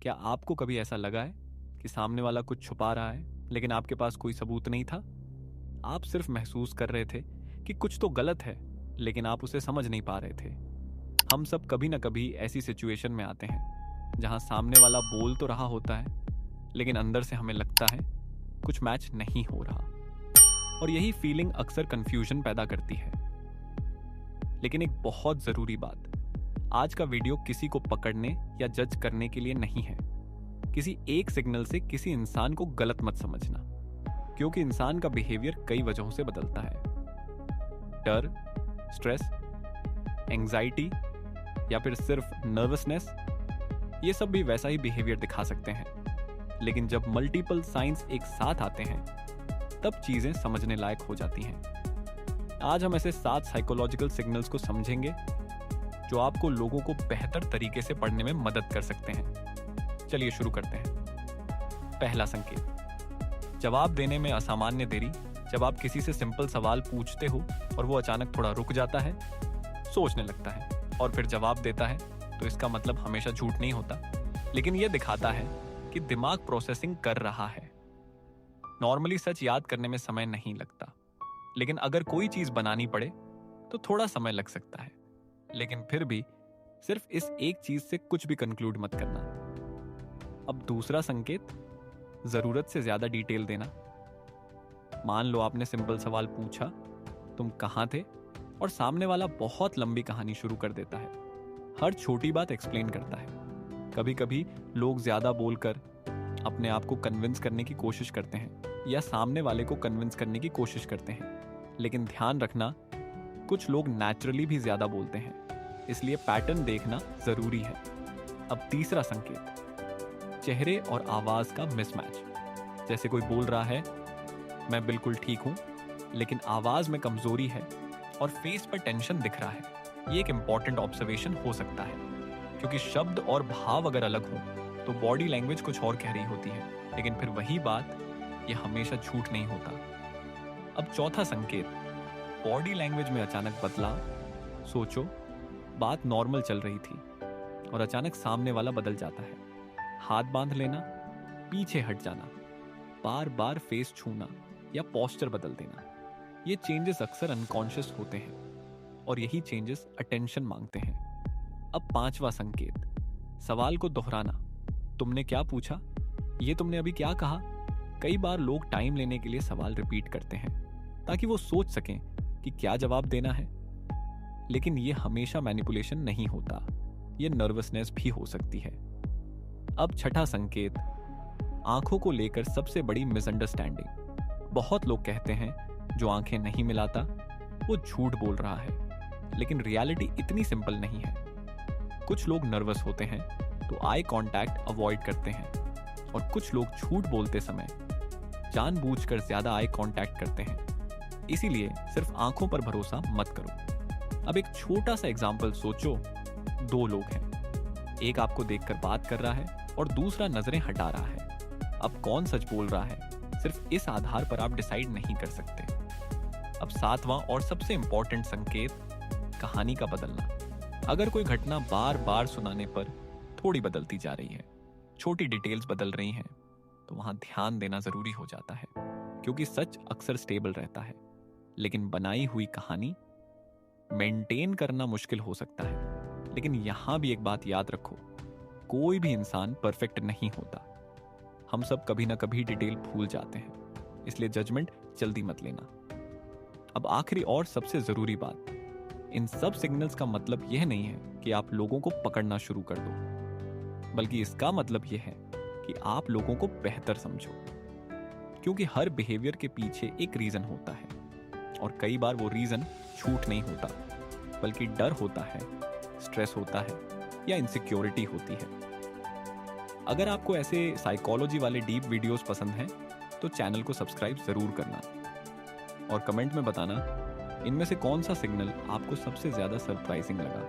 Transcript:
क्या आपको कभी ऐसा लगा है कि सामने वाला कुछ छुपा रहा है लेकिन आपके पास कोई सबूत नहीं था? आप सिर्फ महसूस कर रहे थे कि कुछ तो गलत है, लेकिन आप उसे समझ नहीं पा रहे थे। हम सब कभी ना कभी ऐसी सिचुएशन में आते हैं जहां सामने वाला बोल तो रहा होता है, लेकिन अंदर से हमें लगता है कुछ मैच नहीं हो रहा। और यही फीलिंग अक्सर कंफ्यूजन पैदा करती है। लेकिन एक बहुत जरूरी बात, आज का वीडियो किसी को पकड़ने या जज करने के लिए नहीं है। किसी एक सिग्नल से किसी इंसान को गलत मत समझना, क्योंकि इंसान का बिहेवियर कई वजहों से बदलता है। डर, स्ट्रेस, एंजाइटी या फिर सिर्फ नर्वसनेस, ये सब भी वैसा ही बिहेवियर दिखा सकते हैं। लेकिन जब मल्टीपल साइंस एक साथ आते हैं तब चीजें समझने लायक हो जाती हैं। आज हम ऐसे 7 साइकोलॉजिकल सिग्नल्स को समझेंगे जो आपको लोगों को बेहतर तरीके से पढ़ने में मदद कर सकते हैं। चलिए शुरू करते हैं। पहला संकेत, जवाब देने में असामान्य देरी। जब आप किसी से सिंपल सवाल पूछते हो और वो अचानक थोड़ा रुक जाता है, सोचने लगता है और फिर जवाब देता है, तो इसका मतलब हमेशा झूठ नहीं होता, लेकिन यह दिखाता है कि दिमाग प्रोसेसिंग कर रहा है। नॉर्मली सच याद करने में समय नहीं लगता, लेकिन अगर कोई चीज बनानी पड़े तो थोड़ा समय लग सकता है। लेकिन फिर भी सिर्फ इस एक चीज से कुछ भी कंक्लूड मत करना। अब दूसरा संकेत, जरूरत से ज्यादा डिटेल देना। मान लो आपने सिंपल सवाल पूछा, तुम कहां थे, और सामने वाला बहुत लंबी कहानी शुरू कर देता है। हर छोटी बात एक्सप्लेन करता है। कभी कभी लोग ज्यादा बोलकर अपने आप को कन्विंस करने की कोशिश करते हैं या सामने वाले को कन्विंस करने की कोशिश करते हैं। लेकिन ध्यान रखना, कुछ लोग नेचुरली भी ज्यादा बोलते हैं, इसलिए पैटर्न देखना जरूरी है। अब तीसरा संकेत, चेहरे और आवाज का मिसमैच। जैसे कोई बोल रहा है मैं बिल्कुल ठीक हूं, लेकिन आवाज में कमजोरी है और फेस पर टेंशन दिख रहा है। ये एक इंपॉर्टेंट ऑब्जर्वेशन हो सकता है, क्योंकि शब्द और भाव अगर अलग हो तो बॉडी लैंग्वेज कुछ और कह रही होती है, लेकिन फिर वही बात ये हमेशा झूठ नहीं होता। अब चौथा संकेत, बॉडी लैंग्वेज में अचानक बदलाव। सोचो, बात नॉर्मल चल रही थी और अचानक सामने वाला बदल जाता है। हाथ बांध लेना, पीछे हट जाना, बार बार फेस छूना या पोस्चर बदल देना। ये चेंजेस अक्सर अनकॉन्शियस होते हैं और यही चेंजेस अटेंशन मांगते हैं। अब पांचवा संकेत, सवाल को दोहराना। तुमने क्या पूछा, ये तुमने अभी क्या कहा। कई बार लोग टाइम लेने के लिए सवाल रिपीट करते हैं ताकि वो सोच सकें कि क्या जवाब देना है, लेकिन ये हमेशा मैनिपुलेशन नहीं होता, ये नर्वसनेस भी हो सकती है। अब छठा संकेत, आंखों को लेकर सबसे बड़ी मिसअंडरस्टैंडिंग। बहुत लोग कहते हैं जो आंखें नहीं मिलाता वो झूठ बोल रहा है, लेकिन रियलिटी इतनी सिंपल नहीं है। कुछ लोग नर्वस होते हैं तो आई कांटेक्ट अवॉइड करते हैं, और कुछ लोग झूठ बोलते समय जानबूझकर ज्यादा आई कांटेक्ट करते हैं। इसीलिए सिर्फ आंखों पर भरोसा मत करो। अब एक छोटा सा एग्जांपल सोचो, 2 लोग हैं, एक आपको देखकर बात कर रहा है और दूसरा नजरें हटा रहा है। अब कौन सच बोल रहा है, सिर्फ इस आधार पर आप डिसाइड नहीं कर सकते। अब 7वां और सबसे इंपॉर्टेंट संकेत, कहानी का बदलना। अगर कोई घटना बार बार सुनाने पर थोड़ी बदलती जा रही है, छोटी डिटेल्स बदल रही हैं, तो वहां ध्यान देना जरूरी हो जाता है, क्योंकि सच अक्सर स्टेबल रहता है, लेकिन बनाई हुई कहानी मेंटेन करना मुश्किल हो सकता है। लेकिन यहां भी एक बात याद रखो, कोई भी इंसान परफेक्ट नहीं होता। हम सब कभी ना कभी डिटेल भूल जाते हैं, इसलिए जजमेंट जल्दी मत लेना। अब आखिरी और सबसे जरूरी बात, इन सब सिग्नल्स का मतलब यह नहीं है कि आप लोगों को पकड़ना शुरू कर दो, बल्कि इसका मतलब यह है कि आप लोगों को बेहतर समझो, क्योंकि हर बिहेवियर के पीछे एक रीजन होता है, और कई बार वो रीजन झूठ नहीं होता, बल्कि डर होता है, स्ट्रेस होता है या इनसिक्योरिटी होती है। अगर आपको ऐसे साइकोलॉजी वाले डीप वीडियोस पसंद हैं तो चैनल को सब्सक्राइब जरूर करना, और कमेंट में बताना इनमें से कौन सा सिग्नल आपको सबसे ज्यादा सरप्राइजिंग लगा।